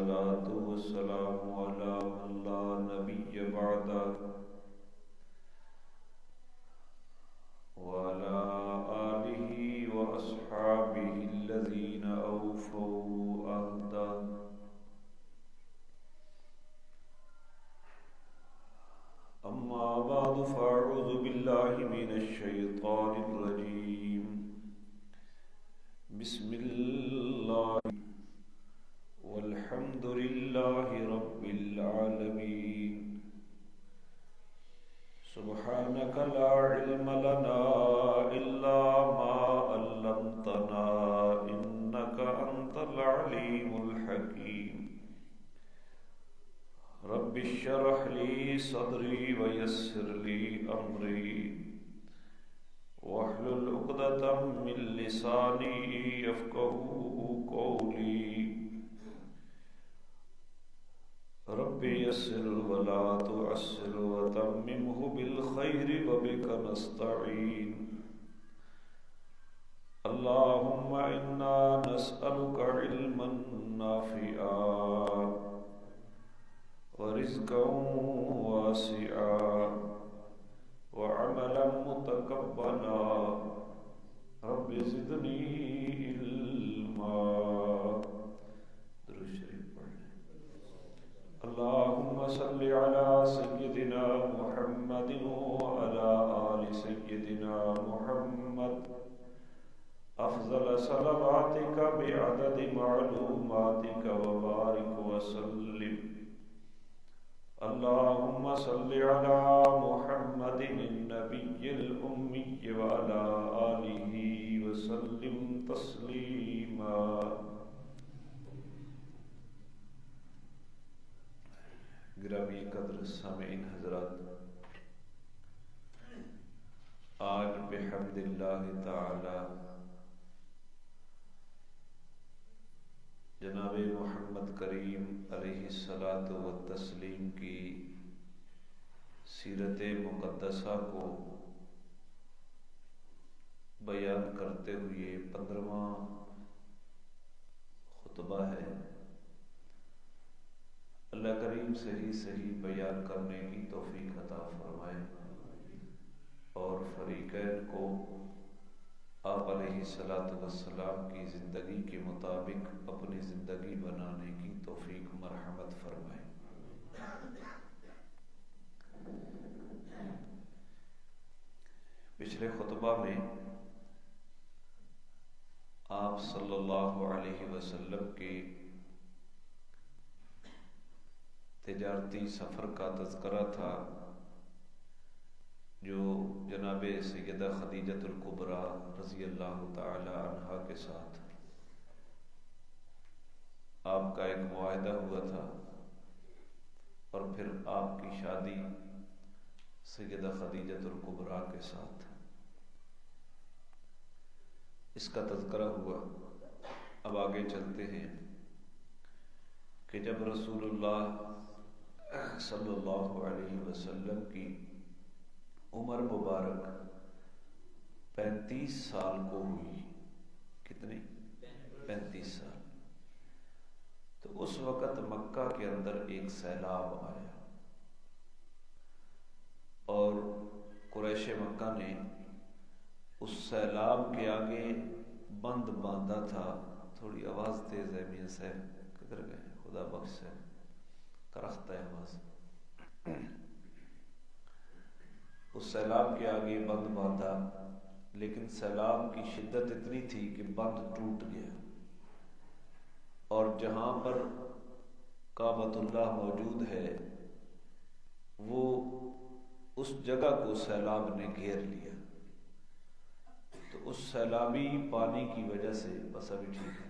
والصلاة والسلام على من لا نبي بعده وعلى آله وأصحابه الذين أوفوا عهده. أما بعد فأعوذ بالله من الشيطان الرجيم. بسم الله والحمد لله رب العالمين. سبحانك لا علم لنا إلا ما علمتنا إنك أنت العليم الحكيم. رب اشرح لي صدري ويسر لي أمري واحلل عقدة من لساني يفقهوا قولي. رب يسر ولا تعسر وتممه بالخير وبك نستعين. اللهم إنا نسألك علما نافعا ورزقا واسعا وعملا متقبلا. رب زدني علما. درود شریف پڑھ لیں. اللهم صل على سيدنا محمد وعلى آل سيدنا محمد أفضل صلواتك بعدد معلوماتك وبارك وسلم. اللهم صل على محمد النبي الأمي وعلى آله وسلم تسليما. گرامی قدر سامعین حضرات، آج بحمد اللہ تعالی جناب محمد کریم علیہ الصلاۃ والتسلیم کی سیرت مقدسہ کو بیان کرتے ہوئے 15واں خطبہ ہے. اللہ کریم صحیح بیان کرنے کی توفیق عطا فرمائے اور فریقین کو آپ علیہ الصلاۃ والسلام کی زندگی کے مطابق اپنی زندگی بنانے کی توفیق مرحمت فرمائے. پچھلے خطبہ میں آپ صلی اللہ علیہ وسلم کے تجارتی سفر کا تذکرہ تھا جو جناب سیدہ خدیجۃ الکبریٰ رضی اللہ تعالی عنہا کے ساتھ آپ کا ایک معاہدہ ہوا تھا اور پھر آپ کی شادی سیدہ خدیجۃ الکبریٰ کے ساتھ، اس کا تذکرہ ہوا. اب آگے چلتے ہیں کہ جب رسول اللہ صلی اللہ علیہ وسلم کی عمر مبارک 35 سال کو ہوئی، کتنی؟ 35 سال، تو اس وقت مکہ کے اندر ایک سیلاب آیا اور قریش مکہ نے اس سیلاب کے آگے بند باندھا تھا. تھوڑی آواز تیز ہے میاں صاحب، کدھر گئے؟ خدا بخش ہے، کرختہ آواز. اس سیلاب کے آگے بند باندھا، لیکن سیلاب کی شدت اتنی تھی کہ بند ٹوٹ گیا اور جہاں پر کعبۃ اللہ موجود ہے وہ اس جگہ کو سیلاب نے گھیر لیا. تو اس سیلابی پانی کی وجہ سے، بس ابھی ٹھیک ہے،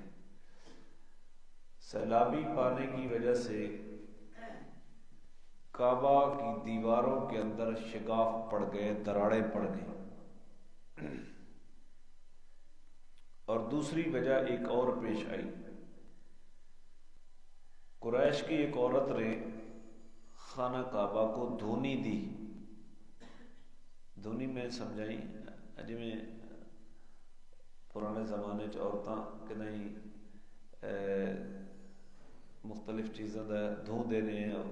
سیلابی پانی کی وجہ سے کعبہ کی دیواروں کے اندر شگاف پڑ گئے، دراڑیں پڑ گئیں. اور دوسری وجہ ایک اور پیش آئی. قریش کی ایک عورت نے خانہ کعبہ کو دھونی دی. دھونی میں سمجھائیں جی میں پرانے زمانے چ عورتاں کہ نہیں مختلف چیزوں کا دھوں دینے اور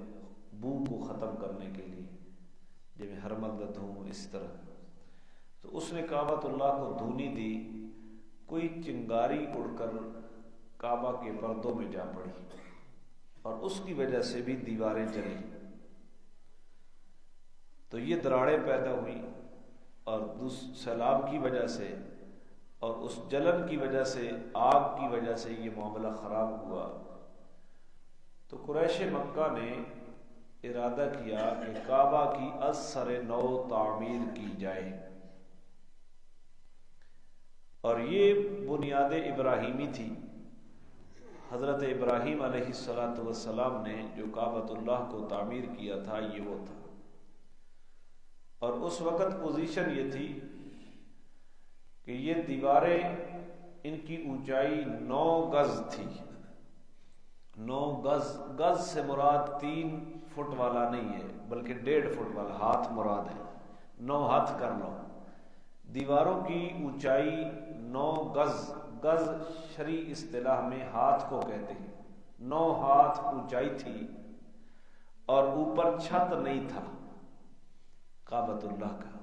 بو کو ختم کرنے کے لیے جی ہرمل کا دھوں اس طرح. تو اس نے کعبۃ اللہ کو دھونی دی. کوئی چنگاری اڑ کر کعبہ کے پردوں میں جا پڑی اور اس کی وجہ سے بھی دیواریں جلی. تو یہ دراڑیں پیدا ہوئی اور سیلاب کی وجہ سے اور اس جلن کی وجہ سے آگ کی وجہ سے یہ معاملہ خراب ہوا. تو قریش مکہ نے ارادہ کیا کہ کعبہ کی از سر نو تعمیر کی جائے. اور یہ بنیاد ابراہیمی تھی. حضرت ابراہیم علیہ السلام نے جو کعبۃ اللہ کو تعمیر کیا تھا یہ وہ تھا. اور اس وقت پوزیشن یہ تھی کہ یہ دیواریں ان کی اونچائی 9 گز تھی. 9 گز. گز سے مراد 3 فٹ والا نہیں ہے بلکہ 1.5 فٹ والا ہاتھ مراد ہے. 9 ہاتھ کر لو. دیواروں کی اونچائی 9 گز. گز شرعی اصطلاح میں ہاتھ کو کہتے ہیں. 9 ہاتھ اونچائی تھی اور اوپر چھت نہیں تھا کعبۃ اللہ کا.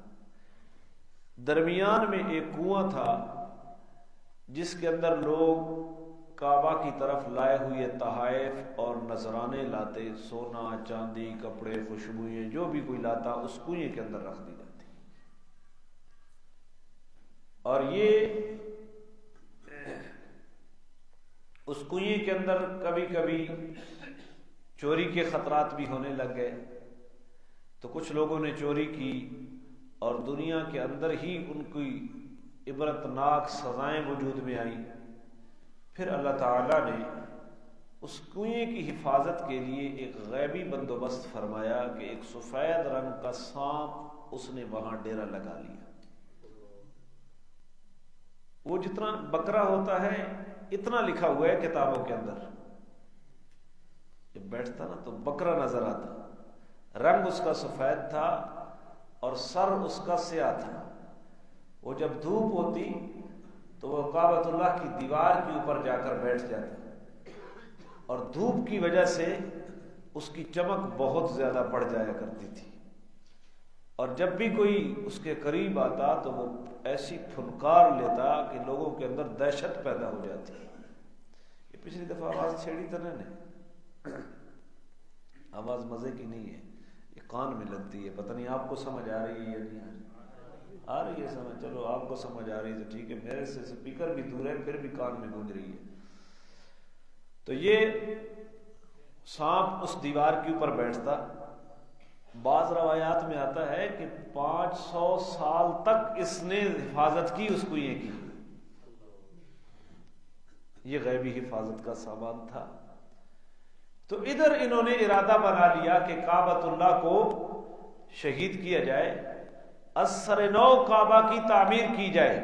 درمیان میں ایک کنواں تھا جس کے اندر لوگ کعبہ کی طرف لائے ہوئے تحائف اور نذرانے لاتے. سونا چاندی کپڑے خوشبوئیں جو بھی کوئی لاتا اس کنویں کے اندر رکھ دی جاتی. اور یہ اس کنویں کے اندر کبھی کبھی چوری کے خطرات بھی ہونے لگ گئے. تو کچھ لوگوں نے چوری کی اور دنیا کے اندر ہی ان کی عبرتناک سزائیں وجود میں آئیں. پھر اللہ تعالیٰ نے اس کنویں کی حفاظت کے لیے ایک غیبی بندوبست فرمایا کہ ایک سفید رنگ کا سانپ اس نے وہاں ڈیرا لگا لیا. وہ جتنا بکرا ہوتا ہے اتنا لکھا ہوا ہے کتابوں کے اندر. جب بیٹھتا نا تو بکرا نظر آتا. رنگ اس کا سفید تھا اور سر اس کا سیاہ تھا. وہ جب دھوپ ہوتی تو وہ کعبۃ اللہ کی دیوار کے اوپر جا کر بیٹھ جاتا اور دھوپ کی وجہ سے اس کی چمک بہت زیادہ بڑھ جایا کرتی تھی. اور جب بھی کوئی اس کے قریب آتا تو وہ ایسی پھنکار لیتا کہ لوگوں کے اندر دہشت پیدا ہو جاتی. یہ پچھلی دفعہ آواز چھیڑی تو نہیں؟ آواز مزے کی نہیں ہے, یہ کان میں لگتی ہے. پتہ نہیں آپ کو سمجھ آ رہی ہے یا نہیں آ رہی ہے سمجھ. چلو آپ کو سمجھ آ رہی ہے تو ٹھیک ہے, میرے سے اسپیکر بھی دور ہے پھر بھی کان میں گونج رہی ہے. تو یہ سانپ اس دیوار کے اوپر بیٹھتا. بعض روایات میں آتا ہے کہ 500 سال تک اس نے حفاظت کی اس کنویں کی. یہ غیبی حفاظت کا سامان تھا. تو ادھر انہوں نے ارادہ بنا لیا کہ کعبۃ اللہ کو شہید کیا جائے, اثر نو کعبہ کی تعمیر کی جائے.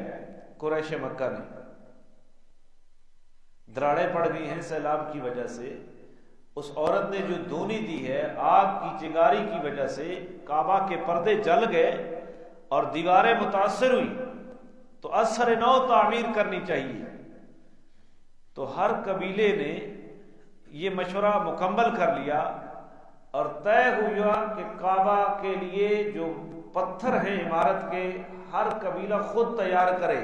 قریش مکہ نے دراڑیں پڑ گئی ہیں سیلاب کی وجہ سے. اس عورت نے جو دھونی دی ہے آگ کی چنگاری کی وجہ سے کعبہ کے پردے جل گئے اور دیواریں متاثر ہوئی. تو اثر نو تعمیر کرنی چاہیے. تو ہر قبیلے نے یہ مشورہ مکمل کر لیا اور طے ہوا کہ کعبہ کے لیے جو پتھر ہیں عمارت کے ہر قبیلہ خود تیار کرے.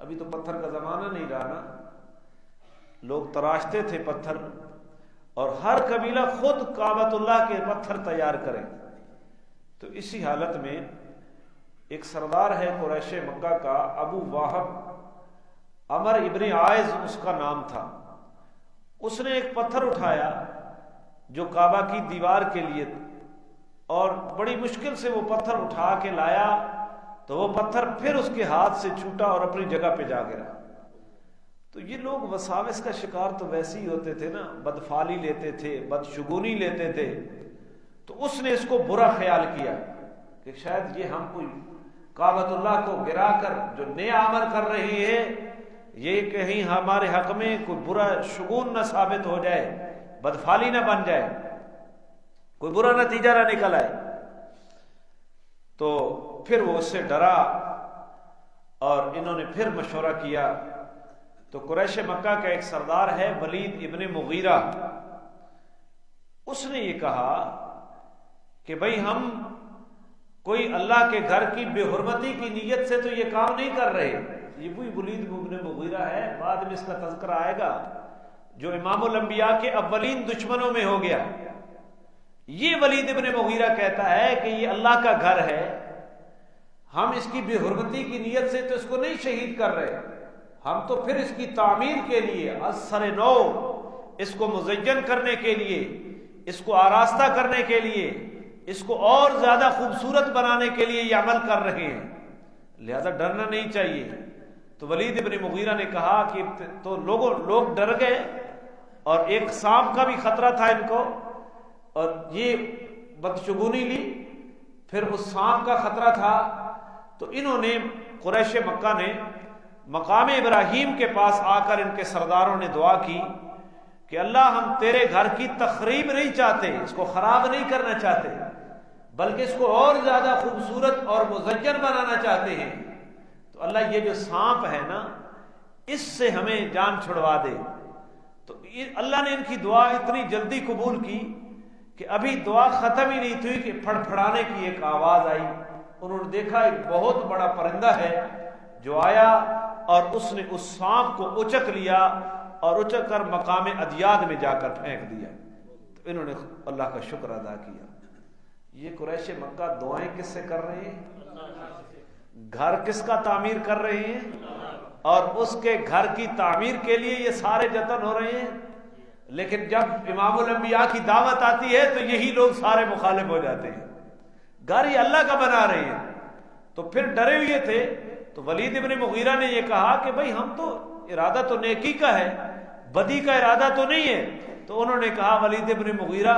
ابھی تو پتھر کا زمانہ نہیں رہا نا, لوگ تراشتے تھے پتھر, اور ہر قبیلہ خود کعبۃ اللہ کے پتھر تیار کرے. تو اسی حالت میں ایک سردار ہے قریش مکہ کا, ابو واہب عمر ابن عائز اس کا نام تھا. اس نے ایک پتھر اٹھایا جو کعبہ کی دیوار کے لیے, اور بڑی مشکل سے وہ پتھر اٹھا کے لایا تو وہ پتھر پھر اس کے ہاتھ سے چھوٹا اور اپنی جگہ پہ جا گرا. تو یہ لوگ وساوس کا شکار تو ویسے ہی ہوتے تھے نا, بدفعالی لیتے تھے, بدشگونی لیتے تھے. تو اس نے اس کو برا خیال کیا کہ شاید یہ ہم کوئی کعبۃ اللہ کو گرا کر جو نیا عمل کر رہی ہے یہ کہیں ہمارے حق میں کوئی برا شگون نہ ثابت ہو جائے, بدفعالی نہ بن جائے, کوئی برا نتیجہ نہ نکل آئے. تو پھر وہ اس سے ڈرا اور انہوں نے پھر مشورہ کیا. تو قریش مکہ کا ایک سردار ہے ولید ابن مغیرہ، اس نے یہ کہا کہ بھئی ہم کوئی اللہ کے گھر کی بے حرمتی کی نیت سے تو یہ کام نہیں کر رہے. یہ وہی ولید ابن مغیرہ ہے، بعد میں اس کا تذکرہ آئے گا، جو امام الانبیاء کے اولین دشمنوں میں ہو گیا. یہ ولید ابن مغیرہ کہتا ہے کہ یہ اللہ کا گھر ہے، ہم اس کی بے حرمتی کی نیت سے تو اس کو نہیں شہید کر رہے، ہم تو پھر اس کی تعمیر کے لیے از سر نو، اس کو مزین کرنے کے لیے، اس کو آراستہ کرنے کے لیے، اس کو اور زیادہ خوبصورت بنانے کے لیے یہ عمل کر رہے ہیں، لہذا ڈرنا نہیں چاہیے. تو ولید ابن مغیرہ نے کہا کہ تو لوگ ڈر گئے، اور ایک سانپ کا بھی خطرہ تھا ان کو، اور یہ بدشگونی لی، پھر اس سانپ کا خطرہ تھا. تو انہوں نے قریش مکہ نے مقام ابراہیم کے پاس آ کر ان کے سرداروں نے دعا کی کہ اللہ ہم تیرے گھر کی تخریب نہیں چاہتے، اس کو خراب نہیں کرنا چاہتے، بلکہ اس کو اور زیادہ خوبصورت اور مزین بنانا چاہتے ہیں. تو اللہ یہ جو سانپ ہے نا، اس سے ہمیں جان چھڑوا دے. تو اللہ نے ان کی دعا اتنی جلدی قبول کی کہ ابھی دعا ختم ہی نہیں تھی کہ پھڑپھڑانے کی ایک آواز آئی. انہوں نے دیکھا ایک بہت بڑا پرندہ ہے جو آیا، اور اس نے اس سانپ کو اچک لیا اور اچک کر مقام ادیاد میں جا کر پھینک دیا. تو انہوں نے اللہ کا شکر ادا کیا. یہ قریش مکہ دعائیں کس سے کر رہے ہیں؟ گھر کس کا تعمیر کر رہے ہیں؟ اور اس کے گھر کی تعمیر کے لیے یہ سارے جتن ہو رہے ہیں. لیکن جب امام الانبیاء کی دعوت آتی ہے تو یہی لوگ سارے مخالف ہو جاتے ہیں. گھر یہ اللہ کا بنا رہے ہیں، تو پھر ڈرے ہوئے تھے. تو ولید ابن مغیرہ نے یہ کہا کہ بھئی ہم تو ارادہ تو نیکی کا ہے، بدی کا ارادہ تو نہیں ہے. تو انہوں نے کہا ولید ابن مغیرہ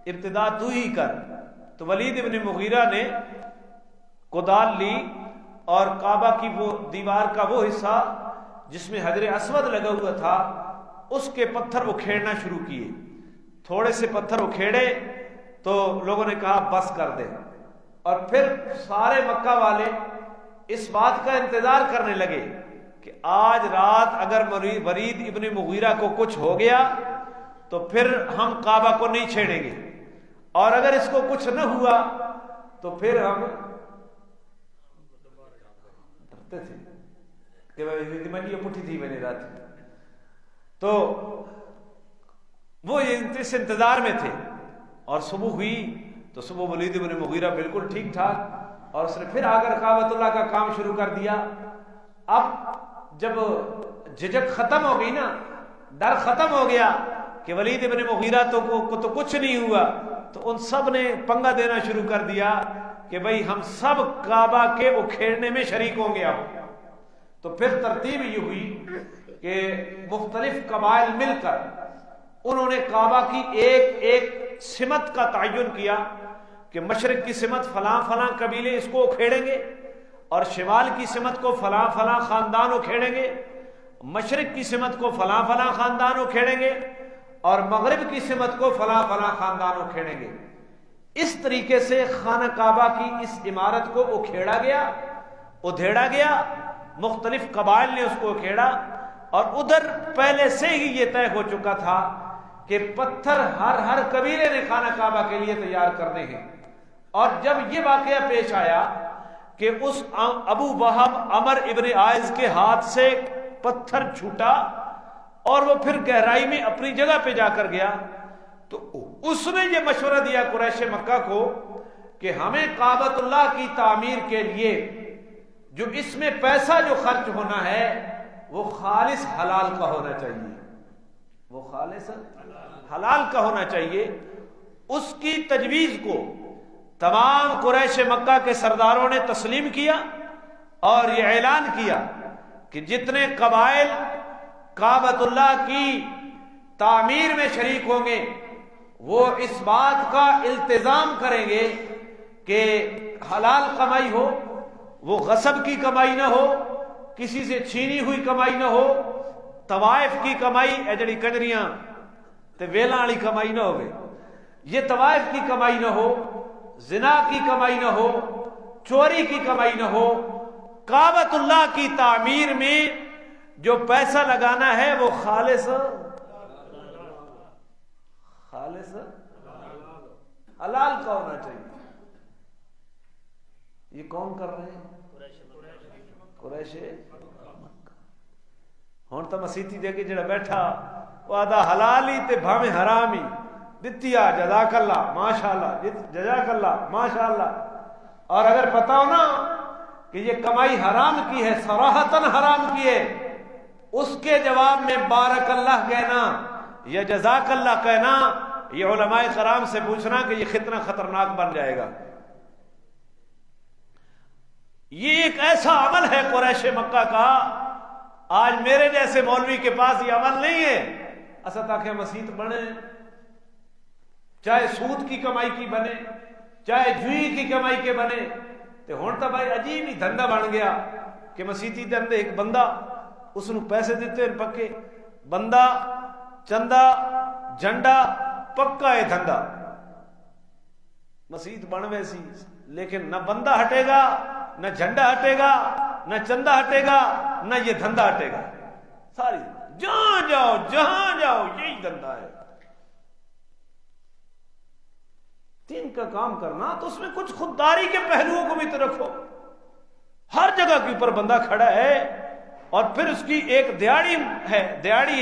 ابتدا تو ہی کر. تو ولید ابن مغیرہ نے کدال لی اور کعبہ کی وہ دیوار کا وہ حصہ جس میں حجر اسود لگا ہوا تھا، اس کے پتھر اکھیڑنا شروع کیے. تھوڑے سے پتھر اکھیڑے تو لوگوں نے کہا بس کر دے. اور پھر سارے مکہ والے اس بات کا انتظار کرنے لگے کہ آج رات اگر ولید ابن مغیرہ کو کچھ ہو گیا تو پھر ہم کعبہ کو نہیں چھیڑیں گے، اور اگر اس کو کچھ نہ ہوا تو پھر ہم ڈرتے تھے کہ پٹھی تھی میں نے رات. تو وہ اس انتظار میں تھے. اور صبح ہوئی تو صبح ولید ابن مغیرہ بالکل ٹھیک ٹھاک، اور اس نے پھر آ کر کعبۃ اللہ کا کام شروع کر دیا. اب جب جھجک ختم ہو گئی نا، ڈر ختم ہو گیا کہ ولید ابن مغیرہ کو تو کچھ نہیں ہوا، تو ان سب نے پنگا دینا شروع کر دیا کہ بھئی ہم سب کعبہ کے اکھیڑنے میں شریک ہوں گے. اب تو پھر ترتیب یہ ہوئی کہ مختلف قبائل مل کر انہوں نے کعبہ کی ایک ایک سمت کا تعین کیا کہ مشرق کی سمت فلاں فلاں قبیلے اس کو اکھیڑیں گے، اور شمال کی سمت کو فلاں فلاں خاندان اکھیڑیں گے، مشرق کی سمت کو فلاں فلاں خاندان اکھیڑیں گے، اور مغرب کی سمت کو فلاں فلاں خاندان اکھیڑیں گے. اس طریقے سے خانہ کعبہ کی اس عمارت کو اکھیڑا گیا، ادھیڑا گیا. مختلف قبائل نے اس کو اکھیڑا، اور ادھر پہلے سے ہی یہ طے ہو چکا تھا کہ پتھر ہر قبیلے نے خانہ کعبہ کے لیے تیار کرنے ہیں. اور جب یہ واقعہ پیش آیا کہ اس ابو وہب عمر ابن عائز کے ہاتھ سے پتھر چھوٹا اور وہ پھر گہرائی میں اپنی جگہ پہ جا کر گیا، تو اس نے یہ مشورہ دیا قریش مکہ کو کہ ہمیں کعبۃ اللہ کی تعمیر کے لیے جو اس میں پیسہ جو خرچ ہونا ہے وہ خالص حلال کا ہونا چاہیے، وہ خالص حلال کا ہونا چاہیے. اس کی تجویز کو تمام قریش مکہ کے سرداروں نے تسلیم کیا، اور یہ اعلان کیا کہ جتنے قبائل کعبۃ اللہ کی تعمیر میں شریک ہوں گے وہ اس بات کا التزام کریں گے کہ حلال کمائی ہو، وہ غصب کی کمائی نہ ہو، کسی سے چھینی ہوئی کمائی نہ ہو، طوائف کی کمائی جڑی کنجریاں تے ویلاں والی کمائی نہ ہوگی، یہ طوائف کی کمائی نہ ہو، زنا کی کمائی نہ ہو، چوری کی کمائی نہ ہو. کعبۃ اللہ کی تعمیر میں جو پیسہ لگانا ہے وہ خالص حلال کا ہونا چاہیے. یہ کون کر رہے ہیں؟ قریش مکہ. ہن تو مسیتی دے کے جڑا بیٹھا وہ آدھا حلال ہی تے بھاویں حرام ہی دتی آ جزاک اللہ ماشاءاللہ جزاک اللہ ماشاءاللہ. اور اگر پتہ ہو نا کہ یہ کمائی حرام کی ہے، صراحتاً حرام کی ہے، اس کے جواب میں بارک اللہ کہنا یا جزاک اللہ کہنا، یہ علماء کرام سے پوچھنا کہ یہ کتنا خطرناک بن جائے گا. یہ ایک ایسا عمل ہے قریش مکہ کا، آج میرے جیسے مولوی کے پاس یہ عمل نہیں ہے. اسا تاکہ مسیت بنے، چاہے سود کی کمائی کی بنے، چاہے جوئی کی کمائی کے بنے. تو ہن تو بھائی عجیب ہی دھندا بن گیا کہ مسیتی دے اندر ایک بندہ اس نو پیسے دیتے ہیں پکے، بندہ چندہ جھنڈا پکا ہے دھندا. مسیت بنوے سی لیکن نہ بندہ ہٹے گا، نہ جھنڈا ہٹے گا، نہ چندہ ہٹے گا، نہ یہ دھندا ہٹے گا. ساری جہاں جاؤ یہی دھندا ہے. دین کا کام کرنا تو اس میں کچھ خودداری کے پہلوؤں کو بھی تو رکھو. ہر جگہ کے اوپر بندہ کھڑا ہے اور پھر اس کی ایک دیہڑی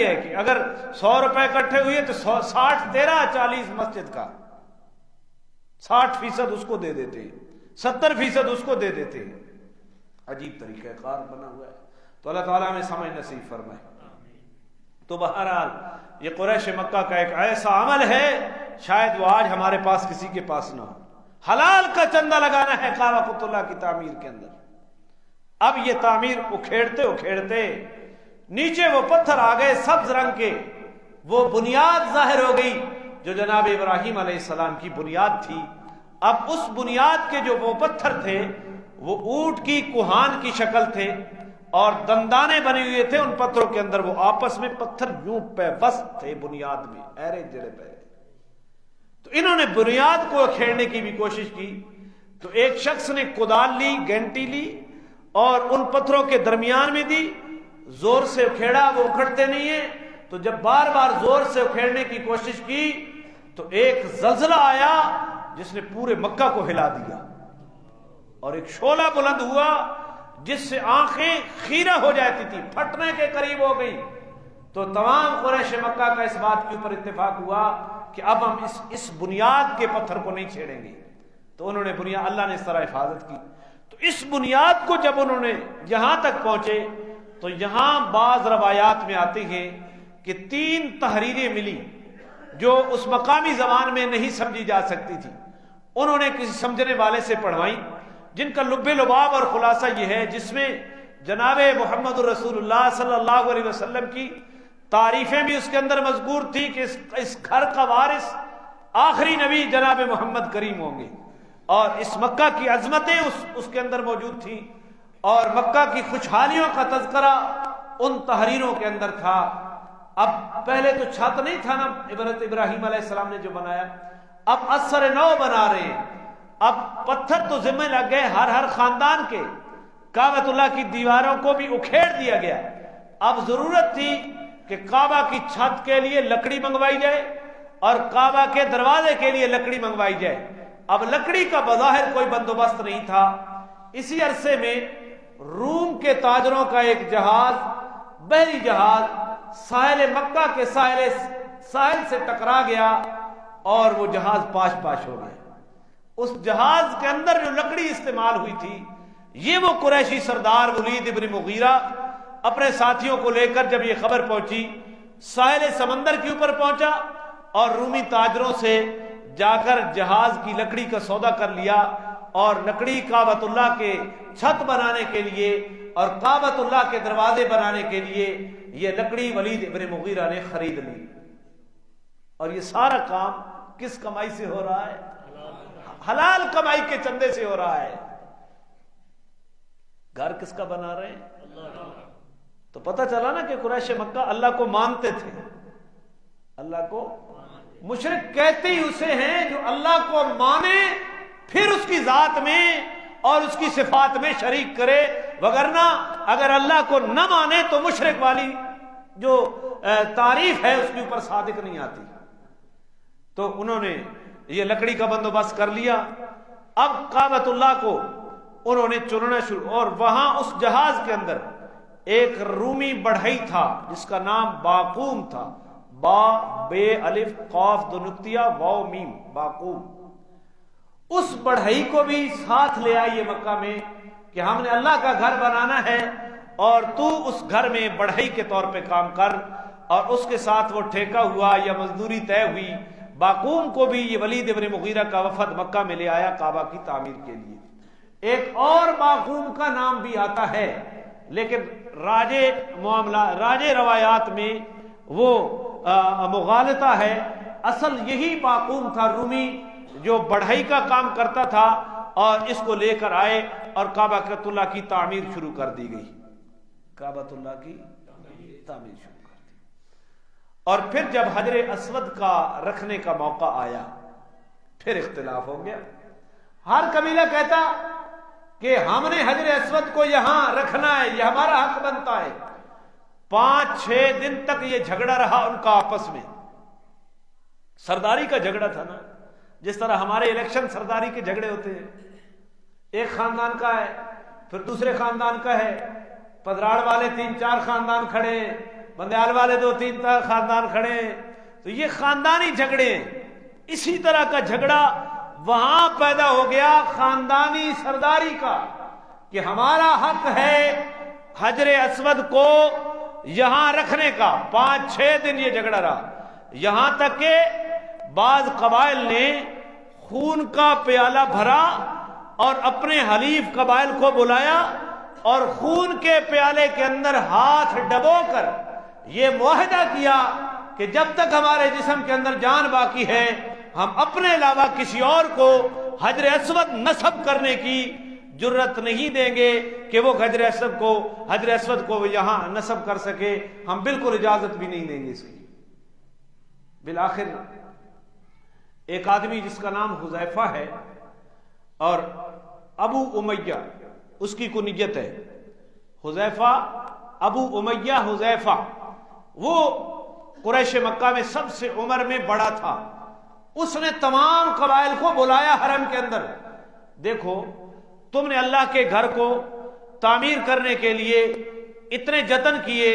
ہے کہ اگر 100 روپے اکٹھے ہوئے تو 60 13 40 مسجد کا، 60% اس کو دے دیتے، 70% اس کو دے دیتے. عجیب طریقہ کار بنا ہوا ہے. تو اللہ تعالیٰ ہمیں سمجھ نصیب فرمائے. تو بہرحال یہ قریش مکہ کا ایک ایسا عمل ہے شاید وہ آج ہمارے پاس کسی کے پاس نہ ہو. حلال کا چندہ لگانا ہے کعبہ بیت اللہ کی تعمیر کے اندر. اب یہ تعمیر اکھیڑتے نیچے وہ پتھر آ گئے سبز رنگ کے، وہ بنیاد ظاہر ہو گئی جو جناب ابراہیم علیہ السلام کی بنیاد تھی. اب اس بنیاد کے جو وہ پتھر تھے وہ اونٹ کی کوہان کی شکل تھے اور دندانے بنے ہوئے تھے ان پتھروں کے اندر. وہ آپس میں پتھر یوں پیوست تھے بنیاد میں، ایرے جڑے پہ. تو انہوں نے بنیاد کو کھیڑنے کی بھی کوشش کی. تو ایک شخص نے کدال لی، گینٹی لی اور ان پتھروں کے درمیان میں دی، زور سے اکھیڑا، وہ اکھڑتے نہیں ہیں. تو جب بار بار زور سے اکھیڑنے کی کوشش کی تو ایک زلزلہ آیا جس نے پورے مکہ کو ہلا دیا اور ایک شعلہ بلند ہوا جس سے آنکھیں خیرہ ہو جاتی تھی، پھٹنے کے قریب ہو گئی. تو تمام قریش مکہ کا اس بات کے اوپر اتفاق ہوا کہ اب ہم اس بنیاد کے پتھر کو نہیں چھیڑیں گے. تو انہوں نے بنیاد، اللہ نے اس طرح حفاظت کی. تو اس بنیاد کو جب انہوں نے یہاں تک پہنچے تو یہاں بعض روایات میں آتی ہیں کہ 3 تحریریں ملی جو اس مقامی زبان میں نہیں سمجھی جا سکتی تھی. انہوں نے کسی سمجھنے والے سے پڑھوائیں جن کا لب لباب اور خلاصہ یہ ہے، جس میں جناب محمد رسول اللہ صلی اللہ علیہ وسلم کی تعریفیں بھی اس کے اندر مذکور تھی کہ اس گھر کا وارث آخری نبی جناب محمد کریم ہوں گے، اور اس مکہ کی عظمتیں اس کے اندر موجود تھیں، اور مکہ کی خوشحالیوں کا تذکرہ ان تحریروں کے اندر تھا. اب پہلے تو چھت نہیں تھا نا حضرت ابراہیم علیہ السلام نے جو بنایا، اب اثر نو بنا رہے ہیں. اب پتھر تو ذمہ لگ گئے ہر خاندان کے. کعبۃ اللہ کی دیواروں کو بھی اکھیڑ دیا گیا. اب ضرورت تھی کہ کعبہ کی چھت کے لیے لکڑی منگوائی جائے اور کعبہ کے دروازے کے لیے لکڑی منگوائی جائے. اب لکڑی کا بظاہر کوئی بندوبست نہیں تھا. اسی عرصے میں روم کے تاجروں کا ایک جہاز، بحری جہاز، ساحل مکہ کے ساحل سے ٹکرا گیا اور وہ جہاز پاش ہو گیا. اس جہاز کے اندر جو لکڑی استعمال ہوئی تھی، یہ وہ قریشی سردار ولید ابن مغیرہ اپنے ساتھیوں کو لے کر جب یہ خبر پہنچی ساحل سمندر کے اوپر پہنچا اور رومی تاجروں سے جا کر جہاز کی لکڑی کا سودا کر لیا اور لکڑی کعبۃ اللہ کے چھت بنانے کے لیے اور کعبۃ اللہ کے دروازے بنانے کے لیے یہ لکڑی ولید ابن مغیرہ نے خرید لی. اور یہ سارا کام کس کمائی سے ہو رہا ہے؟ حلال کمائی کے چندے سے ہو رہا ہے. گھر کس کا بنا رہے ہیں؟ تو پتہ چلا نا کہ قریش مکہ اللہ کو مانتے تھے. اللہ کو مشرک کہتے ہی اسے ہیں جو اللہ کو مانے پھر اس کی ذات میں اور اس کی صفات میں شریک کرے، وگرنہ اگر اللہ کو نہ مانے تو مشرک والی جو تعریف ہے اس کے اوپر صادق نہیں آتی. تو انہوں نے یہ لکڑی کا بندوبست کر لیا. اب کعبۃ اللہ کو انہوں نے چننا شروع, اور وہاں اس جہاز کے اندر ایک رومی بڑھئی تھا جس کا نام باقوم تھا. با بے الف قاف دو نقطہ واو میم باقوم. اس بڑھئی کو بھی ساتھ لے آئیے مکہ میں کہ ہم نے اللہ کا گھر بنانا ہے اور تو اس گھر میں بڑھئی کے طور پہ کام کر. اور اس کے ساتھ وہ ٹھیکہ ہوا یا مزدوری طے ہوئی. باقوم کو بھی یہ ولید ابن مغیرہ کا وفد مکہ میں لے آیا کعبہ کی تعمیر کے لیے. ایک اور باقوم کا نام بھی آتا ہے لیکن راج روایات میں وہ مغالطہ ہے. اصل یہی باقوم تھا رومی جو بڑھئی کا کام کرتا تھا, اور اس کو لے کر آئے اور کعبۃ اللہ کی تعمیر شروع کر دی گئی. کعبۃ اللہ کی تعمیر شروع کر دی. اور پھر جب حجر اسود کا رکھنے کا موقع آیا پھر اختلاف ہو گیا. ہر قبیلہ کہتا کہ ہم نے حجر اسود کو یہاں رکھنا ہے, یہ ہمارا حق بنتا ہے. 5-6 دن تک یہ جھگڑا رہا ان کا آپس میں. سرداری کا جھگڑا تھا نا, جس طرح ہمارے الیکشن سرداری کے جھگڑے ہوتے ہیں. ایک خاندان کا ہے پھر دوسرے خاندان کا ہے, پدراڑ والے 3-4 خاندان کھڑے, بندیال والے 2-3 خاندان کھڑے. تو یہ خاندانی جھگڑے ہیں. اسی طرح کا جھگڑا وہاں پیدا ہو گیا خاندانی سرداری کا کہ ہمارا حق ہے حجر اسود کو یہاں رکھنے کا. 5-6 دن یہ جھگڑا رہا, یہاں تک کہ بعض قبائل نے خون کا پیالہ بھرا اور اپنے حلیف قبائل کو بلایا اور خون کے پیالے کے اندر ہاتھ ڈبو کر یہ معاہدہ کیا کہ جب تک ہمارے جسم کے اندر جان باقی ہے ہم اپنے علاوہ کسی اور کو حجر اسود نصب کرنے کی جرت نہیں دیں گے کہ وہ حجر اسود کو یہاں نصب کر سکے. ہم بالکل اجازت بھی نہیں دیں گے اس کی. بالآخر ایک آدمی جس کا نام حذیفہ ہے اور ابو امیہ اس کی کنیت ہے, حذیفہ ابو امیہ حذیفہ, وہ قریش مکہ میں سب سے عمر میں بڑا تھا. اس نے تمام قبائل کو بلایا حرم کے اندر. دیکھو تم نے اللہ کے گھر کو تعمیر کرنے کے لیے اتنے جتن کیے,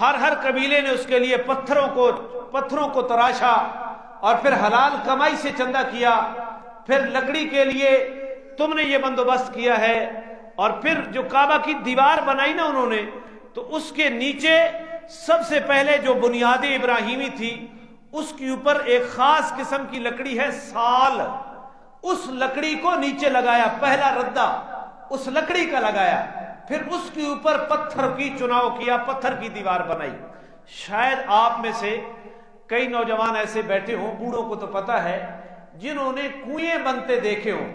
ہر قبیلے نے اس کے لیے پتھروں کو تراشا اور پھر حلال کمائی سے چندہ کیا, پھر لکڑی کے لیے تم نے یہ بندوبست کیا ہے, اور پھر جو کعبہ کی دیوار بنائی نا انہوں نے, تو اس کے نیچے سب سے پہلے جو بنیاد ابراہیمی تھی اس کے اوپر ایک خاص قسم کی لکڑی ہے سال, اس لکڑی کو نیچے لگایا, پہلا ردہ اس لکڑی کا لگایا, پھر اس کے اوپر پتھر کی چناؤ کیا, پتھر کی دیوار بنائی. شاید آپ میں سے کئی نوجوان ایسے بیٹھے ہوں, بوڑھوں کو تو پتا ہے, جنہوں نے کنویں بنتے دیکھے ہوں.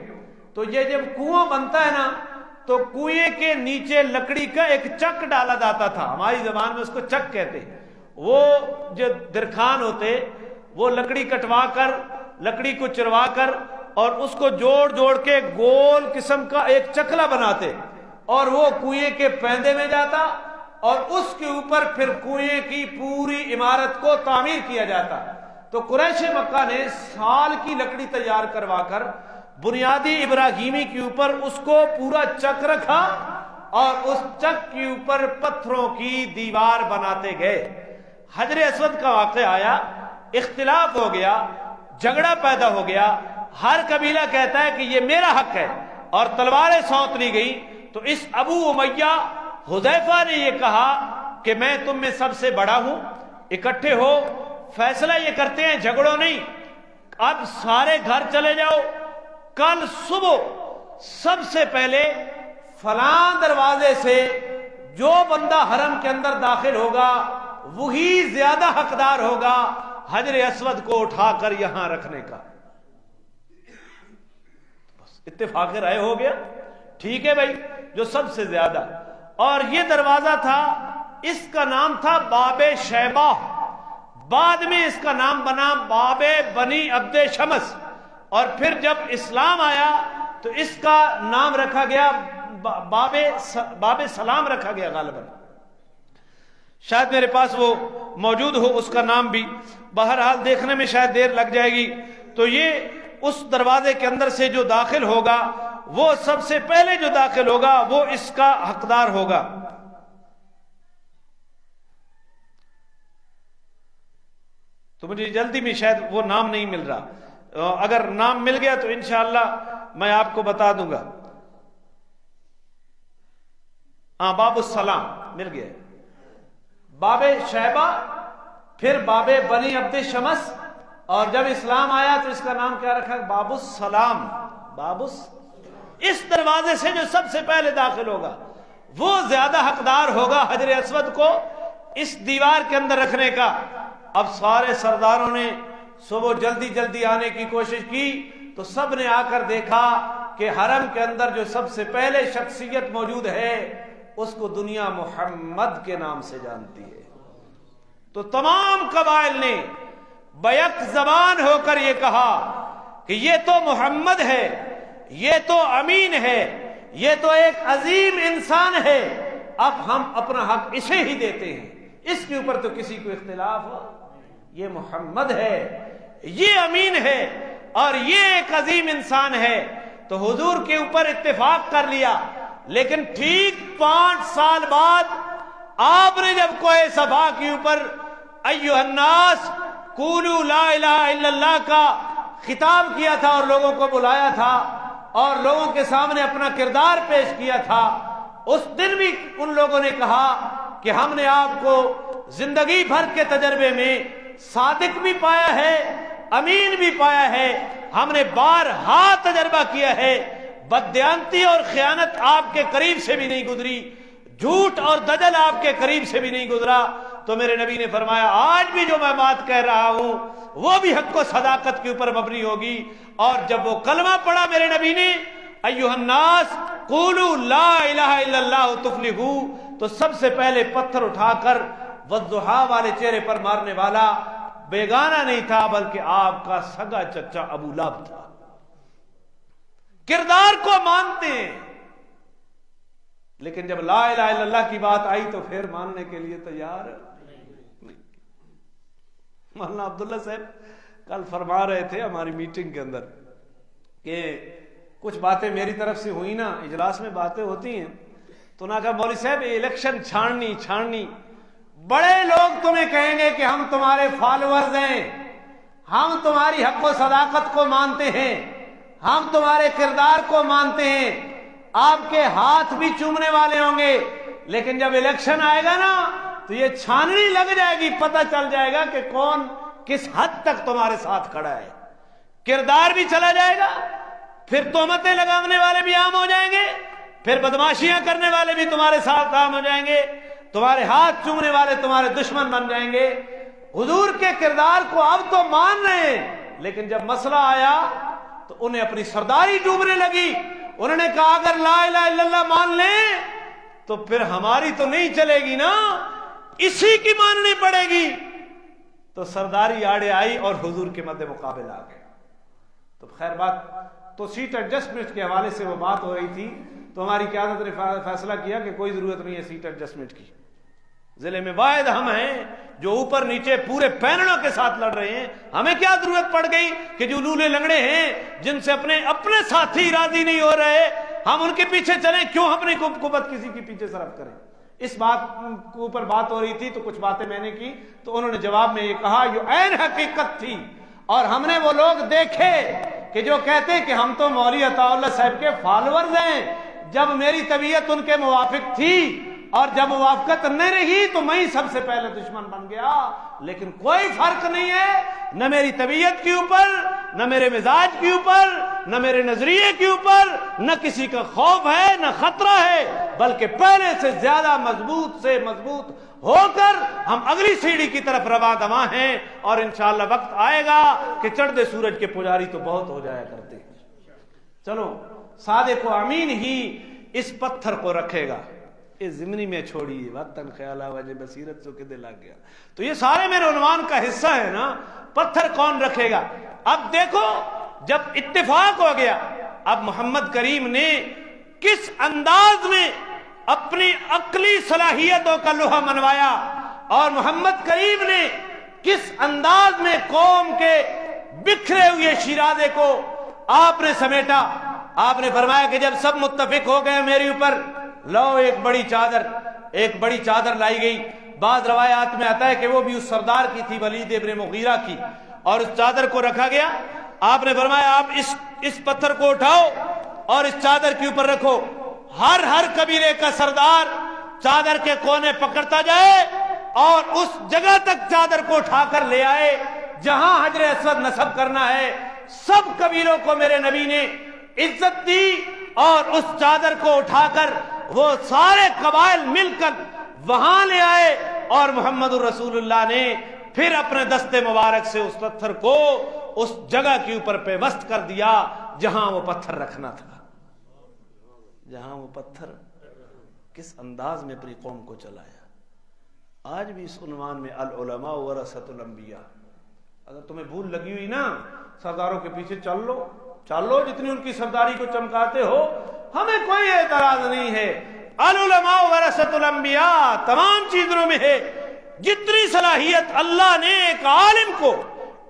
تو یہ جب کنواں بنتا ہے نا تو کنویں کے نیچے لکڑی کا ایک چک ڈالا جاتا تھا, ہماری زبان میں اس کو چک کہتے ہیں. وہ جو درخان ہوتے وہ لکڑی کٹوا کر, لکڑی کو چروا کر اور اس کو جوڑ کے گول قسم کا ایک چکلا بناتے, اور وہ کنویں کے پیندے میں جاتا اور اس کے اوپر پھر کنویں کی پوری عمارت کو تعمیر کیا جاتا. تو قریش مکہ نے سال کی لکڑی تیار کروا کر بنیادی ابراہیمی کے اوپر اس کو پورا چک رکھا اور اس چک کے اوپر پتھروں کی دیوار بناتے گئے. حجر اسود کا واقعہ آیا, اختلاف ہو گیا, جھگڑا پیدا ہو گیا. ہر قبیلہ کہتا ہے کہ یہ میرا حق ہے اور تلواریں سونت لی گئی. تو اس ابو امیہ حذیفہ نے یہ کہا کہ میں تم میں سب سے بڑا ہوں, اکٹھے ہو, فیصلہ یہ کرتے ہیں, جھگڑو نہیں, اب سارے گھر چلے جاؤ, کل صبح سب سے پہلے فلاں دروازے سے جو بندہ حرم کے اندر داخل ہوگا وہی زیادہ حقدار ہوگا حجر اسود کو اٹھا کر یہاں رکھنے کا. بس اتفاق رائے ہو گیا, ٹھیک ہے بھائی, جو سب سے زیادہ. اور یہ دروازہ تھا, اس کا نام تھا باب شیبہ, بعد میں اس کا نام بنا باب بنی عبد شمس, اور پھر جب اسلام آیا تو اس کا نام رکھا گیا باب سلام رکھا گیا غالباً، شاید میرے پاس وہ موجود ہو اس کا نام بھی، بہرحال دیکھنے میں شاید دیر لگ جائے گی۔ تو یہ اس دروازے کے اندر سے جو داخل ہوگا وہ سب سے پہلے جو داخل ہوگا وہ اس کا حقدار ہوگا۔ تو مجھے جلدی میں شاید وہ نام نہیں مل رہا، اگر نام مل گیا تو انشاءاللہ میں آپ کو بتا دوں گا۔ ہاں، باب السلام مل گیا، باب شیبہ، پھر باب بنی عبد شمس، اور جب اسلام آیا تو اس کا نام کیا رکھا؟ باب السلام۔ اس دروازے سے جو سب سے پہلے داخل ہوگا وہ زیادہ حقدار ہوگا حجر اسود کو اس دیوار کے اندر رکھنے کا۔ اب سارے سرداروں نے صبح جلدی آنے کی کوشش کی تو سب نے آ کر دیکھا کہ حرم کے اندر جو سب سے پہلے شخصیت موجود ہے اس کو دنیا محمد کے نام سے جانتی ہے۔ تو تمام قبائل نے بیک زبان ہو کر یہ کہا کہ یہ تو محمد ہے، یہ تو امین ہے، یہ تو ایک عظیم انسان ہے، اب ہم اپنا حق اسے ہی دیتے ہیں، اس کے اوپر تو کسی کو اختلاف ہو، یہ محمد ہے، یہ امین ہے اور یہ ایک عظیم انسان ہے۔ تو حضور کے اوپر اتفاق کر لیا، لیکن ٹھیک 5 سال بعد آپ نے جب کوہ صفا کے اوپر ایھا الناس قولوا لا الہ الا اللہ کا خطاب کیا تھا اور لوگوں کو بلایا تھا اور لوگوں کے سامنے اپنا کردار پیش کیا تھا، اس دن بھی ان لوگوں نے کہا کہ ہم نے آپ کو زندگی بھر کے تجربے میں صادق بھی پایا ہے، امین بھی پایا ہے، ہم نے بارہا تجربہ کیا ہے، بددیانتی اور خیانت آپ کے قریب سے بھی نہیں گزری، جھوٹ اور دجل آپ کے قریب سے بھی نہیں گزرا۔ تو میرے نبی نے فرمایا آج بھی جو میں بات کہہ رہا ہوں وہ بھی حق و صداقت کے اوپر مبنی ہوگی۔ اور جب وہ کلمہ پڑھا میرے نبی نے ایھا الناس قولوا لا الہ الا اللہ تفلحوا، تو سب سے پہلے پتھر اٹھا کر والضحیٰ والے چہرے پر مارنے والا بیگانہ نہیں تھا بلکہ آپ کا سگا چچا ابو لہب تھا۔ کردار کو مانتے ہیں، لیکن جب لا الہ الا اللہ کی بات آئی تو پھر ماننے کے لیے تیار نہیں۔ مولانا عبداللہ صاحب کل فرما رہے تھے ہماری میٹنگ کے اندر کہ کچھ باتیں میری طرف سے ہوئی نا، اجلاس میں باتیں ہوتی ہیں تو نہ کہا مولوی صاحب الیکشن چھاڑنی، بڑے لوگ تمہیں کہیں گے کہ ہم تمہارے فالوورز ہیں، ہم تمہاری حق و صداقت کو مانتے ہیں، ہم تمہارے کردار کو مانتے ہیں، آپ کے ہاتھ بھی چومنے والے ہوں گے، لیکن جب الیکشن آئے گا نا تو یہ چھاننی لگ جائے گی، پتہ چل جائے گا کہ کون کس حد تک تمہارے ساتھ کھڑا ہے، کردار بھی چلا جائے گا، پھر تہمتیں لگانے والے بھی عام ہو جائیں گے، پھر بدماشیاں کرنے والے بھی تمہارے ساتھ عام ہو جائیں گے، تمہارے ہاتھ چومنے والے تمہارے دشمن بن جائیں گے۔ حضور کے کردار کو اب تو مان رہے ہیں، لیکن جب مسئلہ آیا تو انہیں اپنی سرداری ڈوبنے لگی، انہوں نے کہا اگر لا الہ الا اللہ مان لیں تو پھر ہماری تو نہیں چلے گی نا، اسی کی ماننی پڑے گی۔ تو سرداری آڑے آئی اور حضور کے مد مقابل آ گئے۔ تو خیر بات تو سیٹ ایڈجسٹمنٹ کے حوالے سے وہ بات ہو رہی تھی تو ہماری قیادت نے فیصلہ کیا کہ کوئی ضرورت نہیں ہے سیٹ ایڈجسٹمنٹ کی، ضلع میں واحد ہم ہیں جو اوپر نیچے پورے پینڑوں کے ساتھ لڑ رہے ہیں، ہمیں کیا ضرورت پڑ گئی کہ جو لولے لنگڑے ہیں جن سے اپنے ساتھی راضی نہیں ہو رہے ہم ان کے پیچھے چلیں، کیوں اپنی قوت کسی کے پیچھے صرف کریں۔ اس بات کے اوپر بات ہو رہی تھی تو کچھ باتیں میں نے کی تو انہوں نے جواب میں یہ کہا یہ عین حقیقت تھی، اور ہم نے وہ لوگ دیکھے کہ جو کہتے کہ ہم تو مولوی عطا اللہ صاحب کے فالوورز ہیں، جب میری طبیعت ان کے موافق تھی اور جب موافقت نہیں رہی تو میں ہی سب سے پہلے دشمن بن گیا، لیکن کوئی فرق نہیں ہے نہ میری طبیعت کے اوپر، نہ میرے مزاج کے اوپر، نہ میرے نظریے کے اوپر، نہ کسی کا خوف ہے نہ خطرہ ہے، بلکہ پہلے سے زیادہ مضبوط ہو کر ہم اگلی سیڑھی کی طرف رواں دواں ہیں، اور انشاءاللہ وقت آئے گا کہ چڑھتے سورج کے پجاری تو بہت ہو جایا کرتے۔ چلو صادق و امین ہی اس پتھر کو رکھے گا، اس زمینی میں چھوڑیے وطن خیالہ وجہ بصیرت تو کدے لگ گیا۔ تو یہ سارے میرے عنوان کا حصہ ہے نا، پتھر کون رکھے گا۔ اب دیکھو جب اتفاق ہو گیا، اب محمد کریم نے کس انداز میں اپنی عقلی صلاحیتوں کا لوہا منوایا اور محمد کریم نے کس انداز میں قوم کے بکھرے ہوئے شیرازے کو آپ نے سمیٹا. آپ نے فرمایا کہ جب سب متفق ہو گئے میرے اوپر، لو ایک بڑی چادر لائی گئی. بعض روایات میں آتا ہے کہ وہ بھی اس سردار کی تھی، ولید ابن مغیرہ کی، اور اس چادر کو رکھا گیا. آپ نے فرمایا آپ اس پتھر کو اٹھاؤ اور اس چادر کے اوپر رکھو. ہر قبیلے کا سردار چادر کے کونے پکڑتا جائے اور اس جگہ تک چادر کو اٹھا کر لے آئے جہاں حجر اسود نصب کرنا ہے. سب قبیلوں کو میرے نبی نے عزت دی اور اس چادر کو اٹھا کر وہ سارے قبائل مل کر وہاں لے آئے اور محمد رسول اللہ نے پھر اپنے دستے مبارک سے اس پتھر کو اس جگہ کے اوپر پیوست کر دیا جہاں وہ پتھر رکھنا تھا. جہاں وہ پتھر کس انداز میں اپنی قوم کو چلایا. آج بھی اس عنوان میں العلماء ورثۃ الانبیاء. اگر تمہیں بھول لگی ہوئی نا سرداروں کے پیچھے چل لو جتنی ان کی سرداری کو چمکاتے ہو، ہمیں کوئی اعتراض نہیں ہے. العلماء ورثۃ الانبیاء تمام چیزوں میں ہے. جتنی صلاحیت اللہ نے ایک عالم کو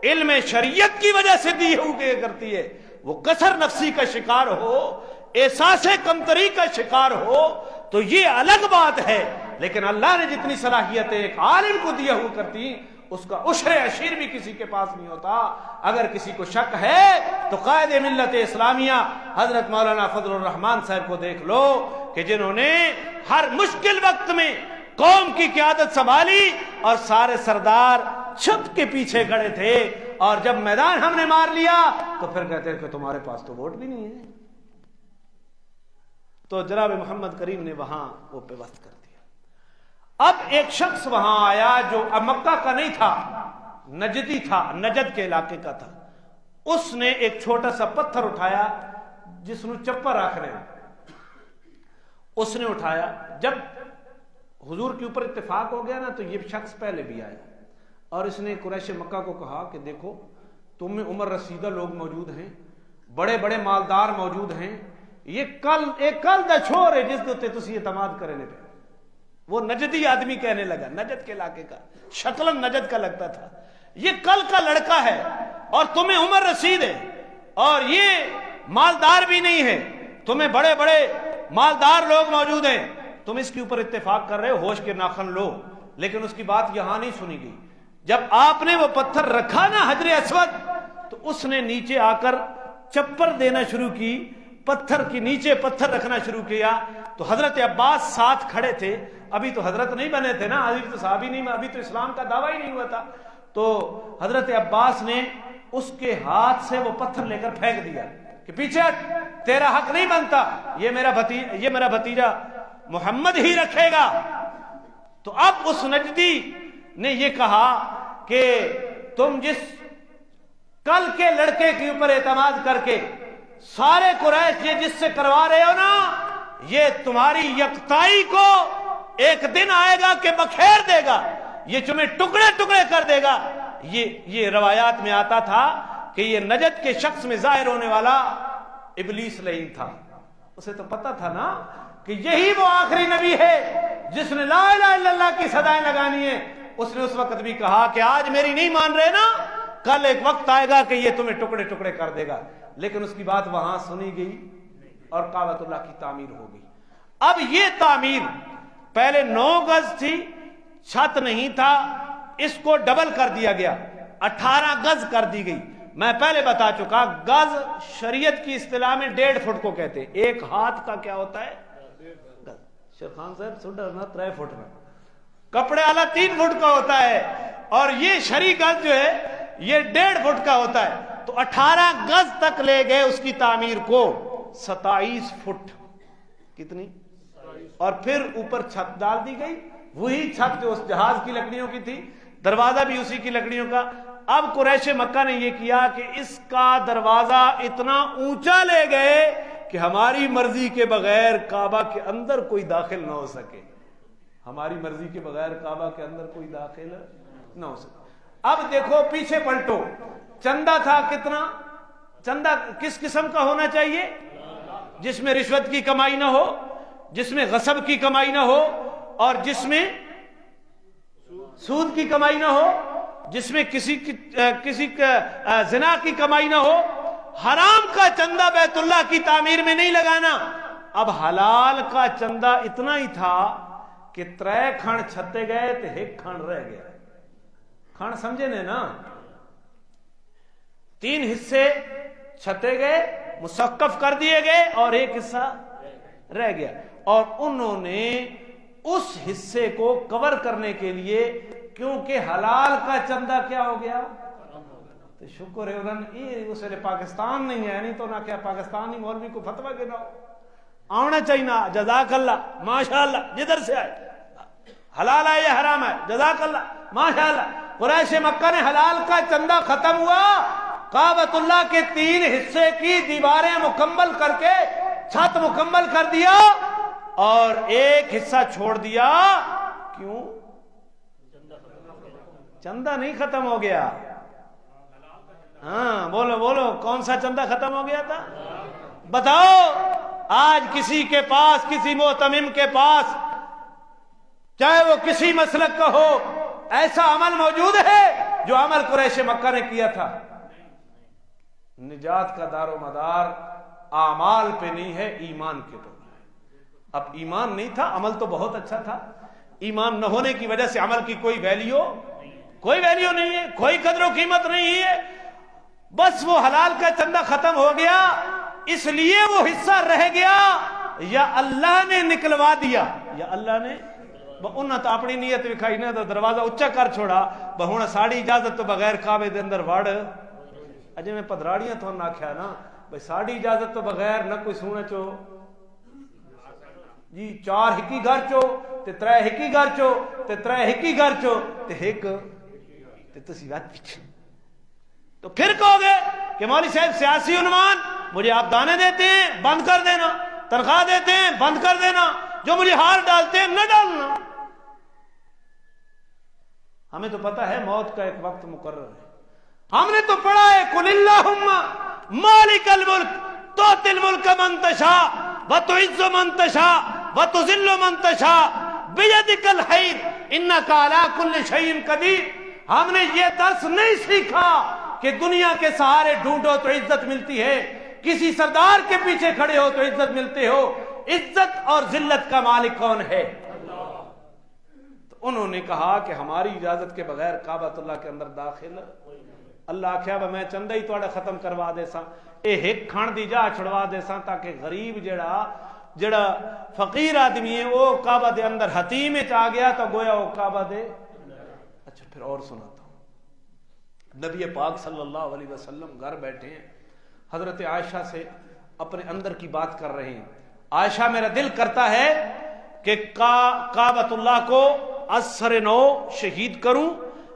علم شریعت کی وجہ سے دی ہوئی کرتی ہے، وہ کثر نفسی کا شکار ہو، احساس کمتری کا شکار ہو تو یہ الگ بات ہے. لیکن اللہ نے جتنی صلاحیتیں ایک عالم کو دیا ہوا کرتی، اس کا عشر عشیر بھی کسی کے پاس نہیں ہوتا. اگر کسی کو شک ہے تو قائد ملت اسلامیہ حضرت مولانا فضل الرحمان صاحب کو دیکھ لو کہ جنہوں نے ہر مشکل وقت میں قوم کی قیادت سنبھالی اور سارے سردار چھپ کے پیچھے کھڑے تھے، اور جب میدان ہم نے مار لیا تو پھر کہتے ہیں کہ تمہارے پاس تو ووٹ بھی نہیں ہے. تو جناب محمد کریم نے وہاں وہ پیوست کر دیا. اب ایک شخص وہاں آیا جو مکہ کا نہیں تھا، نجدی تھا، نجد کے علاقے کا تھا. اس نے ایک چھوٹا سا پتھر اٹھایا جس نے چپر آخر اس نے اٹھایا. جب حضور کے اوپر اتفاق ہو گیا نا تو یہ شخص پہلے بھی آیا اور اس نے قریش مکہ کو کہا کہ دیکھو تم میں عمر رسیدہ لوگ موجود ہیں، بڑے بڑے مالدار موجود ہیں، یہ کل دا چھوڑ ہے جس دوتے تسی اعتماد کرنے پہ. وہ نجدی آدمی کہنے لگا، نجد کے علاقے کا، شکلن نجد کا لگتا تھا، یہ کل کا لڑکا ہے اور تمہیں عمر رسید ہے اور یہ مالدار بھی نہیں ہے، تمہیں بڑے بڑے مالدار لوگ موجود ہیں، تم اس کے اوپر اتفاق کر رہے ہو، ہوش کے ناخن لو. لیکن اس کی بات یہاں نہیں سنی گئی. جب آپ نے وہ پتھر رکھا نا حجر اسود تو اس نے نیچے آ کر چپر دینا شروع کی، پتھر کے نیچے پتھر رکھنا شروع کیا. تو حضرت عباس ساتھ کھڑے تھے، ابھی تو حضرت نہیں بنے تھے نا، ابھی تو صحابی نہیں، ابھی تو اسلام کا دعویٰ ہی نہیں ہوا تھا. تو حضرت عباس نے اس کے ہاتھ سے وہ پتھر لے کر پھینک دیا کہ پیچھے تیرا حق نہیں بنتا، یہ میرا بھتیجا محمد ہی رکھے گا. تو اب اس نجدی نے یہ کہا کہ تم جس کل کے لڑکے کے اوپر اعتماد کر کے سارے قریش یہ جس سے کروا رہے ہو نا، یہ تمہاری یکتائی کو ایک دن آئے گا کہ بکھیر دے گا، یہ تمہیں ٹکڑے ٹکڑے کر دے گا. یہ روایات میں آتا تھا کہ یہ نجد کے شخص میں ظاہر ہونے والا ابلیس لعین تھا. اسے تو پتا تھا نا کہ یہی وہ آخری نبی ہے جس نے لا الہ الا اللہ کی صدائیں لگانی ہے. اس نے اس وقت بھی کہا کہ آج میری نہیں مان رہے نا، کل ایک وقت آئے گا کہ یہ تمہیں ٹکڑے ٹکڑے کر دے گا. لیکن اس کی بات وہاں سنی گئی اور کعبۃ اللہ کی تعمیر ہو گئی. اب یہ تعمیر پہلے 9 گز تھی، چھت نہیں تھا، اس کو ڈبل کر دیا گیا، 18 گز کر دی گئی. میں پہلے بتا چکا، گز شریعت کی اصطلاح میں 1.5 فٹ کو کہتے ہیں. ایک ہاتھ کا کیا ہوتا ہے؟ شیخ خان صاحب سڈرنا 3 فٹ میں، کپڑے والا 3 فٹ کا ہوتا ہے، اور یہ شرعی گز جو ہے یہ 1.5 فٹ کا ہوتا ہے. تو 18 گز تک لے گئے اس کی تعمیر کو، 27 فٹ کتنی، اور پھر اوپر چھت ڈال دی گئی، وہی چھت جو اس جہاز کی لکڑیوں کی تھی، دروازہ بھی اسی کی لکڑیوں کا. اب قریش مکہ نے یہ کیا کہ اس کا دروازہ اتنا اونچا لے گئے کہ ہماری مرضی کے بغیر کعبہ کے اندر کوئی داخل نہ ہو سکے. ہماری مرضی کے بغیر کعبہ کے اندر کوئی داخل نہ ہو سکے. اب دیکھو پیچھے پلٹو، چندہ تھا کتنا؟ چندہ کس قسم کا ہونا چاہیے؟ جس میں رشوت کی کمائی نہ ہو، جس میں غصب کی کمائی نہ ہو، اور جس میں سود کی کمائی نہ ہو، جس میں کسی زنا کی کمائی نہ ہو۔ حرام کا چندہ بیت اللہ کی تعمیر میں نہیں لگانا۔ اب حلال کا چندہ اتنا ہی تھا کہ 3 کھن چھتے گئے تو 1 کھن رہ گیا۔ کھن سمجھے نا، 3 حصے چھتے گئے، مسقف کر دیے گئے، اور 1 حصہ رہ گیا، اور انہوں نے اس حصے کو کور کرنے کے لیے، کیونکہ حلال کا چندہ کیا ہو گیا، تو شکر ہے انہوں نے اس ویلے پاکستان نہیں ہے، نہیں تو نہ کیا پاکستانی مولوی کو فتویٰ کے نہ آنا چاہیے نا، جزاک اللہ ماشاءاللہ، جدھر سے آئے حلال ہے یا حرام ہے، جزاک اللہ ماشاءاللہ۔ قریش مکہ نے حلال کا چندہ ختم ہوا، کعبۃ اللہ کے 3 حصے کی دیواریں مکمل کر کے چھت مکمل کر دیا، اور 1 حصہ چھوڑ دیا۔ کیوں؟ چندہ نہیں ختم ہو گیا۔ ہاں بولو بولو، کون سا چندہ ختم ہو گیا تھا؟ بتاؤ، آج کسی کے پاس، کسی معتمم کے پاس، چاہے وہ کسی مسلک کا ہو، ایسا عمل موجود ہے جو عمل قریش مکہ نے کیا تھا؟ نجات کا دار و مدار اعمال پہ نہیں ہے، ایمان کے پر ہے۔ اب ایمان نہیں تھا، عمل تو بہت اچھا تھا، ایمان نہ ہونے کی وجہ سے عمل کی کوئی ویلیو نہیں ہے، کوئی قدر و قیمت نہیں ہے۔ بس وہ حلال کا چندہ ختم ہو گیا، اس لیے وہ حصہ رہ گیا، یا اللہ نے نکلوا دیا، یا اللہ نے انہاں تو اپنی نیت وکھائی نہ، تو دروازہ اچا کر چھوڑا، ہن ساڑی اجازت تو بغیر کعبے دے اندر وڑ۔ اجے میں پدراڑیاں تو نہ آکھیا نا بھئی ساڑی اجازت تو بغیر نہ کوئی سونے چو جی 4 ہکی گھر چو تے 3 ہکی گھر چو تے 3 ہکی گھر چو تے 1 تے تسی وقت پیچھے۔ تو پھر کہو گے کہ مولوی صاحب سیاسی عنوان، مجھے آپ دانے دیتے ہیں بند کر دینا، تنخواہ دیتے ہیں بند کر دینا، جو مجھے ہار ڈالتے ہیں نہ ڈالنا۔ ہمیں تو پتہ ہے موت کا ایک وقت مقرر ہے، ہم نے تو پڑھا ہے قل اللہم مالک الملک تؤتی الملک من تشاء وتعز من تشاء وتذل من تشاء بیدک الخیر انک علی کل شیء قدیر۔ ہم نے یہ درس نہیں سیکھا کہ دنیا کے سہارے ڈھونڈو تو عزت ملتی ہے، کسی سردار کے پیچھے کھڑے ہو تو عزت ملتے ہو۔ عزت اور ذلت کا مالک کون ہے؟ تو انہوں نے کہا کہ ہماری اجازت کے بغیر کعبۃ اللہ کے اندر داخل، اللہ آکھیا میں چندہ ہی تواڈا ختم کروا دے سا، اے 1 کھان دی جا چھڑوا دے سا، تاکہ غریب جڑا فقیر آدمی ہے وہ کعبہ دے اندر حتیم وچ آ گیا تو گویا وہ کعبہ دے۔ اچھا پھر اور سناتا ہوں، نبی پاک صلی اللہ علیہ وسلم گھر بیٹھے ہیں، حضرت عائشہ سے اپنے اندر کی بات کر رہے ہیں۔ عائشہ میرا دل کرتا ہے کہ کعبۃ اللہ کو ازسر نو شہید کروں،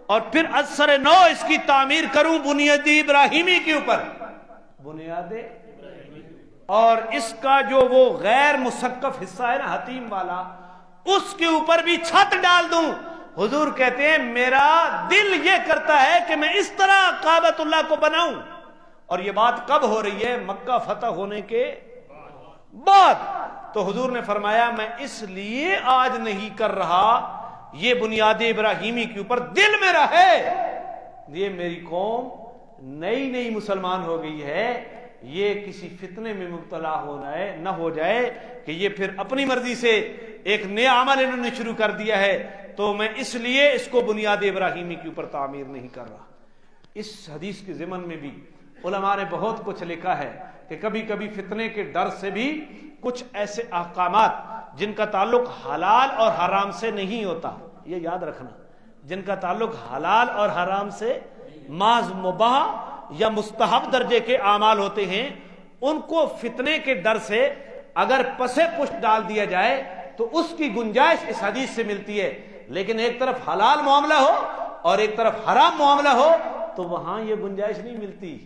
اور پھر ازسر نو اس کی تعمیر کروں بنیاد ابراہیمی کے اوپر، بنیاد، اور اس کا جو وہ غیر مسقف حصہ ہے نا حتیم والا، اس کے اوپر بھی چھت ڈال دوں۔ حضور کہتے ہیں میرا دل یہ کرتا ہے کہ میں اس طرح کعبۃ اللہ کو بناؤں۔ اور یہ بات کب ہو رہی ہے؟ مکہ فتح ہونے کے بعد۔ تو حضور نے فرمایا میں اس لیے آج نہیں کر رہا، یہ بنیاد ابراہیمی کے اوپر دل میرا ہے، یہ میری قوم نئی مسلمان ہو گئی ہے، یہ کسی فتنے میں مبتلا نہ ہو جائے کہ یہ پھر اپنی مرضی سے ایک نیا عمل انہوں نے شروع کر دیا ہے، تو میں اس لیے اس کو بنیاد ابراہیمی کے اوپر تعمیر نہیں کر رہا۔ اس حدیث کے ضمن میں بھی علماء نے بہت کچھ لکھا ہے کہ کبھی کبھی فتنے کے ڈر سے بھی کچھ ایسے احکامات جن کا تعلق حلال اور حرام سے نہیں ہوتا، یہ یاد رکھنا، جن کا تعلق حلال اور حرام سے محض مباح یا مستحب درجے کے اعمال ہوتے ہیں، ان کو فتنے کے ڈر سے اگر پسے پشت ڈال دیا جائے تو اس کی گنجائش اس حدیث سے ملتی ہے۔ لیکن ایک طرف حلال معاملہ ہو اور ایک طرف حرام معاملہ ہو تو وہاں یہ گنجائش نہیں ملتی۔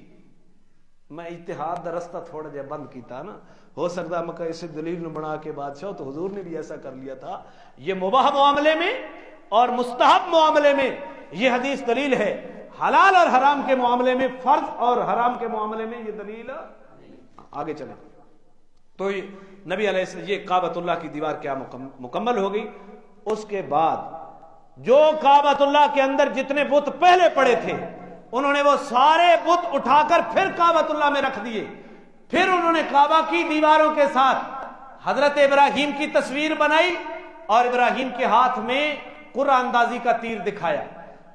میں اجتہاد دا رستہ تھوڑا جا بند کیتا نا، ہو سکتا ہے میں اسے دلیل نہ بنا کے بادشاہ، تو حضور نے بھی ایسا کر لیا تھا۔ یہ مباح معاملے میں اور مستحب معاملے میں یہ حدیث دلیل ہے، حلال اور حرام کے معاملے میں، فرض اور حرام کے معاملے میں یہ دلیل۔ آگے چلیں، تو نبی علیہ السلام یہ کعبۃ اللہ کی دیوار کیا مکمل ہو گئی. اس کے بعد جو کعبۃ اللہ کے اندر جتنے بت پہلے پڑے تھے انہوں نے وہ سارے بت اٹھا کر پھر کعبۃ اللہ میں رکھ دیے. پھر انہوں نے کعبہ کی دیواروں کے ساتھ حضرت ابراہیم کی تصویر بنائی اور ابراہیم کے ہاتھ میں قرہ اندازی کا تیر دکھایا.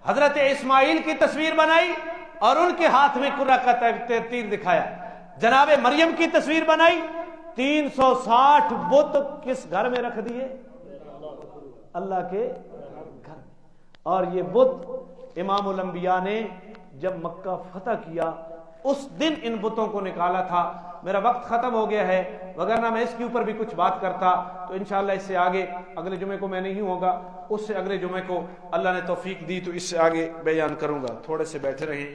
حضرت اسماعیل کی تصویر بنائی اور ان کے ہاتھ میں قرہ کا تیر دکھایا. جناب مریم کی تصویر بنائی. 360 بت کس گھر میں رکھ دیے؟ اللہ کے گھر میں. اور یہ بت امام الانبیاء نے جب مکہ فتح کیا اس دن ان بتوں کو نکالا تھا. میرا وقت ختم ہو گیا ہے، وگرنہ میں اس کے اوپر بھی کچھ بات کرتا تو انشاءاللہ اس سے آگے اگلے جمعے کو میں نہیں ہوگا، اس سے اگلے جمعے کو اللہ نے توفیق دی تو اس سے آگے بیان کروں گا. تھوڑے سے بیٹھے رہیں.